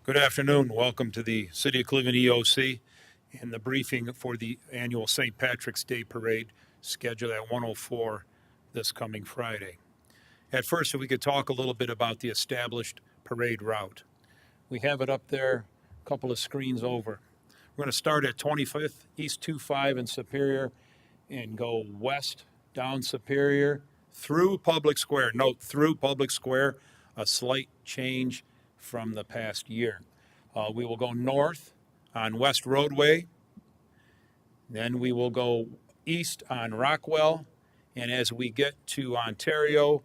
Good afternoon. Welcome to the City of Cleveland EOC and the briefing for the annual St. Patrick's Day Parade scheduled at 1:04 this coming Friday. At first, if we could talk a little bit about the established parade route. We have it up there, a couple of screens over. We're going to start at 25th East 25 in Superior and go west down Superior through Public Square. Note, through Public Square, a slight change from the past year. We will go north on West Roadway, then we will go east on Rockwell, and as we get to Ontario,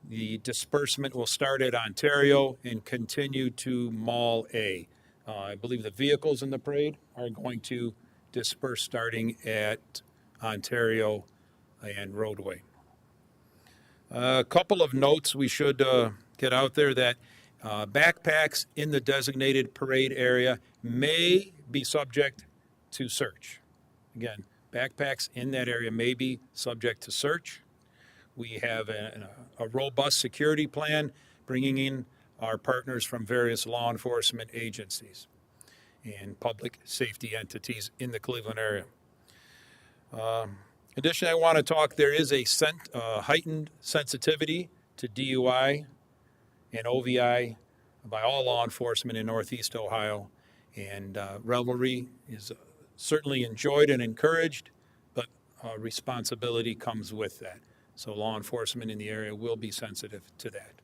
the disbursement will start at Ontario and continue to Mall A. I believe the vehicles in the parade are going to disperse starting at Ontario and Roadway. A couple of notes we should get out there that backpacks in the designated parade area may be subject to search. Again, backpacks in that area may be subject to search. We have a robust security plan, bringing in our partners from various law enforcement agencies and public safety entities in the Cleveland area. Additionally, I want to talk, there is a heightened sensitivity to DUI and OVI by all law enforcement in Northeast Ohio, and revelry is certainly enjoyed and encouraged, but responsibility comes with that. So law enforcement in the area will be sensitive to that.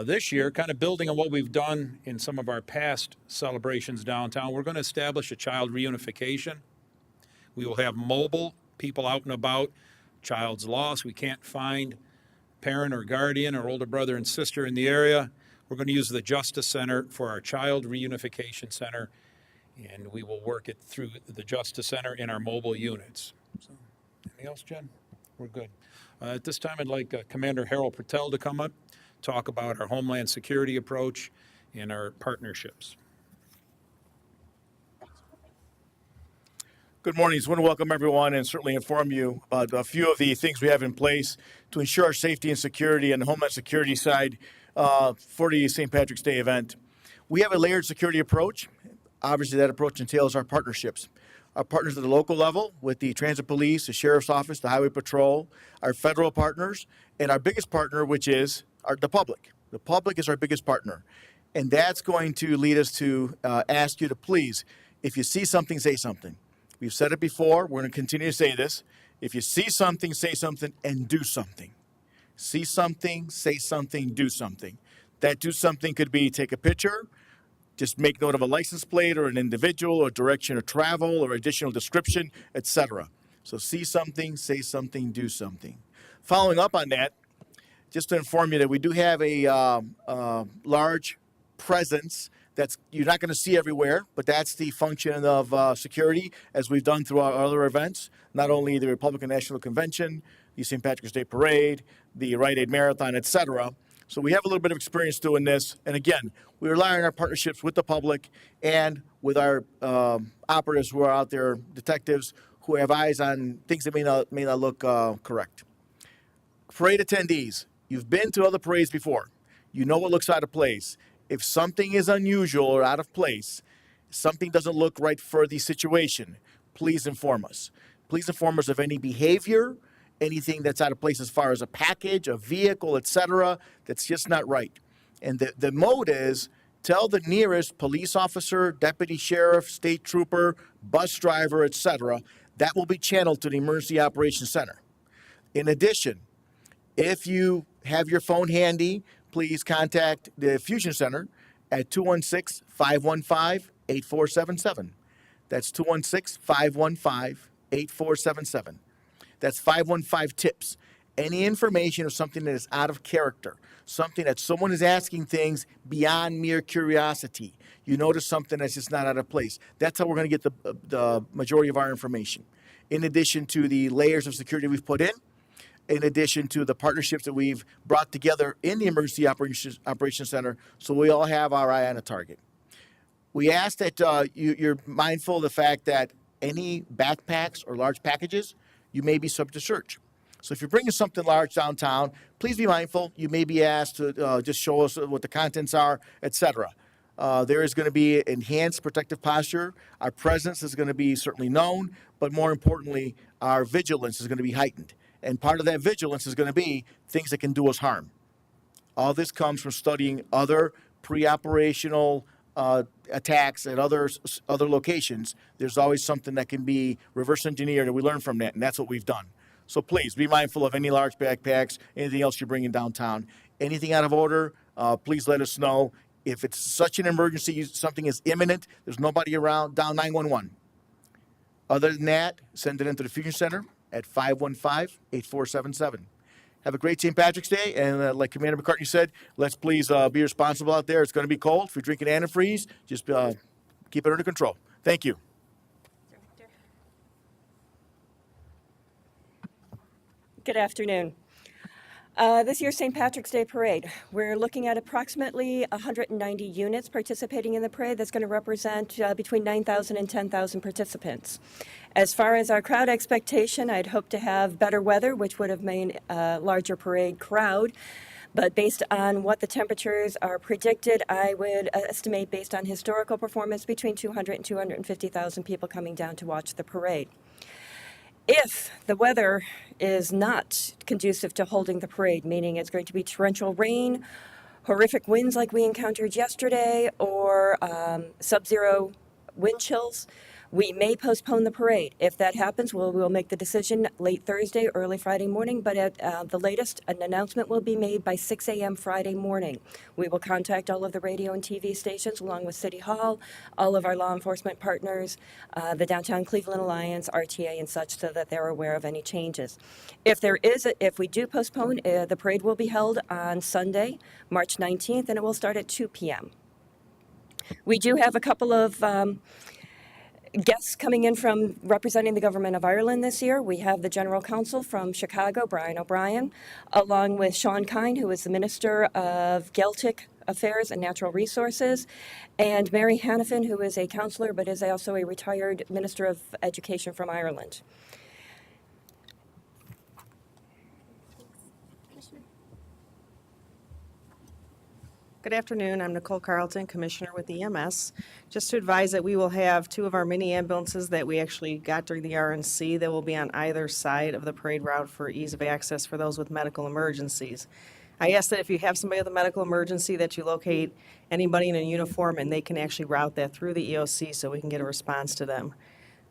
This year, kind of building on what we've done in some of our past celebrations downtown, we're going to establish a child reunification. We will have mobile people out and about. Child's lost, we can't find parent or guardian or older brother and sister in the area. We're going to use the Justice Center for our Child Reunification Center, and we will work it through the Justice Center in our mobile units. So, anything else, Jen? We're good. At this time, I'd like Commander Harold Patel to come up, talk about our Homeland Security approach and our partnerships. Good morning. I just want to welcome everyone and certainly inform you about a few of the things we have in place to ensure our safety and security on the Homeland Security side for the St. Patrick's Day event. We have a layered security approach. Obviously, that approach entails our partnerships. Our partners at the local level with the Transit Police, the Sheriff's Office, the Highway Patrol, our federal partners, and our biggest partner, which is the public. The public is our biggest partner. And that's going to lead us to ask you to please, if you see something, say something. We've said it before. We're going to continue to say this. If you see something, say something, and do something. See something, say something, do something. That do something could be take a picture, just make note of a license plate or an individual or direction of travel or additional description, etc. So see something, say something, do something. Following up on that, just to inform you that we do have a large presence that's you're not going to see everywhere, but that's the function of security, as we've done through our other events, not only the Republican National Convention, the St. Patrick's Day Parade, the Rite Aid Marathon, etc. So we have a little bit of experience doing this. And again, we rely on our partnerships with the public and with our operatives who are out there, detectives who have eyes on things that may not look correct. Parade attendees, you've been to other parades before. You know what looks out of place. If something is unusual or out of place, something doesn't look right for the situation, please inform us. Please inform us of any behavior, anything that's out of place as far as a package, a vehicle, etc., that's just not right. And the mode is tell the nearest police officer, deputy sheriff, state trooper, bus driver, etc. That will be channeled to the Emergency Operations Center. In addition, if you have your phone handy, please contact the Fusion Center at 216-515-8477. That's 216-515-8477. That's 515-TIPS. Any information or something that is out of character, something that someone is asking things beyond mere curiosity. You notice something that's just not out of place. That's how we're going to get the majority of our information. In addition to the layers of security we've put in addition to the partnerships that we've brought together in the Emergency Operations Center, so we all have our eye on a target. We ask that you're mindful of the fact that any backpacks or large packages, you may be subject to search. So if you're bringing something large downtown, please be mindful. You may be asked to just show us what the contents are, etc. There is going to be enhanced protective posture. Our presence is going to be certainly known, but more importantly, our vigilance is going to be heightened. And part of that vigilance is going to be things that can do us harm. All this comes from studying other pre-operational attacks at other locations. There's always something that can be reverse engineered, and we learn from that, and that's what we've done. So please be mindful of any large backpacks, anything else you're bringing downtown. Anything out of order, please let us know. If it's such an emergency, something is imminent, there's nobody around, dial 911. Other than that, send it into the Fusion Center at 515-8477. Have a great St. Patrick's Day, and like Commander McCartney said, let's please be responsible out there. It's going to be cold. If you're drinking antifreeze, just keep it under control. Thank you. Good afternoon. This year's St. Patrick's Day Parade, we're looking at approximately 190 units participating in the parade. That's going to represent between 9,000 and 10,000 participants. As far as our crowd expectation, I'd hope to have better weather, which would have made a larger parade crowd. But based on what the temperatures are predicted, I would estimate, based on historical performance, between 200 and 250,000 people coming down to watch the parade. If the weather is not conducive to holding the parade, meaning it's going to be torrential rain, horrific winds like we encountered yesterday, or sub-zero wind chills, we may postpone the parade. If that happens, we'll make the decision late Thursday, early Friday morning, but at the latest, an announcement will be made by 6 a.m. Friday morning. We will contact all of the radio and TV stations, along with City Hall, all of our law enforcement partners, the Downtown Cleveland Alliance, RTA, and such, so that they're aware of any changes. If we do postpone, the parade will be held on Sunday, March 19th, and it will start at 2 p.m. We do have a couple of guests coming in from representing the Government of Ireland this year. We have the General Counsel from Chicago, Brian O'Brien, along with Sean Kine, who is the Minister of Gaeltacht Affairs and Natural Resources, and Mary Hanafin, who is a counselor but is also a retired Minister of Education from Ireland. Good afternoon. I'm Nicole Carlton, Commissioner with EMS. Just to advise that we will have two of our mini ambulances that we actually got during the RNC that will be on either side of the parade route for ease of access for those with medical emergencies. I ask that if you have somebody with a medical emergency, that you locate anybody in a uniform and they can actually route that through the EOC so we can get a response to them.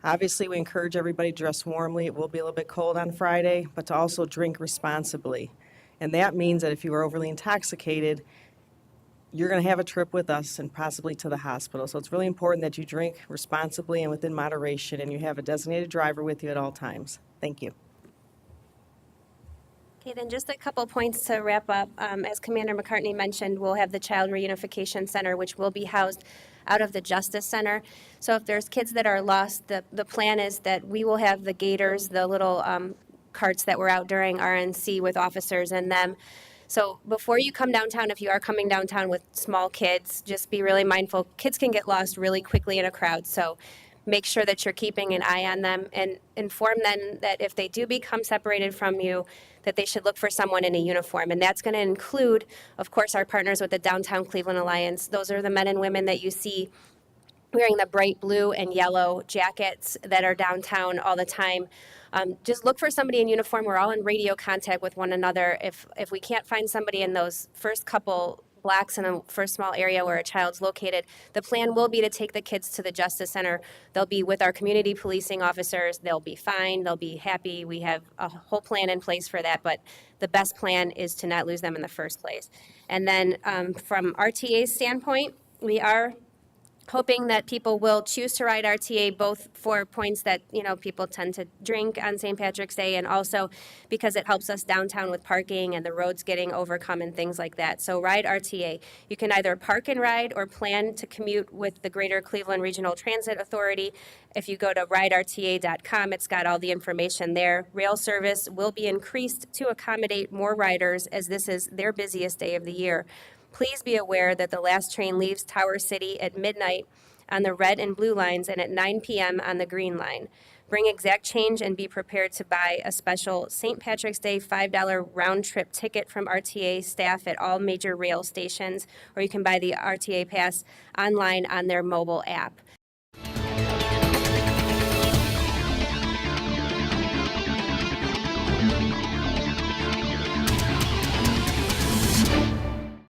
Obviously, we encourage everybody to dress warmly. It will be a little bit cold on Friday, but to also drink responsibly. And that means that if you are overly intoxicated, you're going to have a trip with us and possibly to the hospital. So it's really important that you drink responsibly and within moderation, and you have a designated driver with you at all times. Thank you. Okay, then just a couple points to wrap up. As Commander McCartney mentioned, we'll have the Child Reunification Center, which will be housed out of the Justice Center. So if there's kids that are lost, the plan is that we will have the gators, the little carts that were out during RNC with officers in them. So before you come downtown, if you are coming downtown with small kids, just be really mindful. Kids can get lost really quickly in a crowd, so make sure that you're keeping an eye on them and inform them that if they do become separated from you, that they should look for someone in a uniform. And that's going to include, of course, our partners with the Downtown Cleveland Alliance. Those are the men and women that you see wearing the bright blue and yellow jackets that are downtown all the time. Just look for somebody in uniform. We're all in radio contact with one another. If we can't find somebody in those first couple blocks in a first small area where a child's located, the plan will be to take the kids to the Justice Center. They'll be with our community policing officers. They'll be fine. They'll be happy. We have a whole plan in place for that, but the best plan is to not lose them in the first place. And then from RTA's standpoint, we are hoping that people will choose to ride RTA, both for points that, people tend to drink on St. Patrick's Day, and also because it helps us downtown with parking and the roads getting overcome and things like that. So ride RTA. You can either park and ride or plan to commute with the Greater Cleveland Regional Transit Authority. If you go to riderta.com, it's got all the information there. Rail service will be increased to accommodate more riders, as this is their busiest day of the year. Please be aware that the last train leaves Tower City at midnight on the red and blue lines and at 9 p.m. on the green line. Bring exact change and be prepared to buy a special St. Patrick's Day $5 round-trip ticket from RTA staff at all major rail stations, or you can buy the RTA pass online on their mobile app.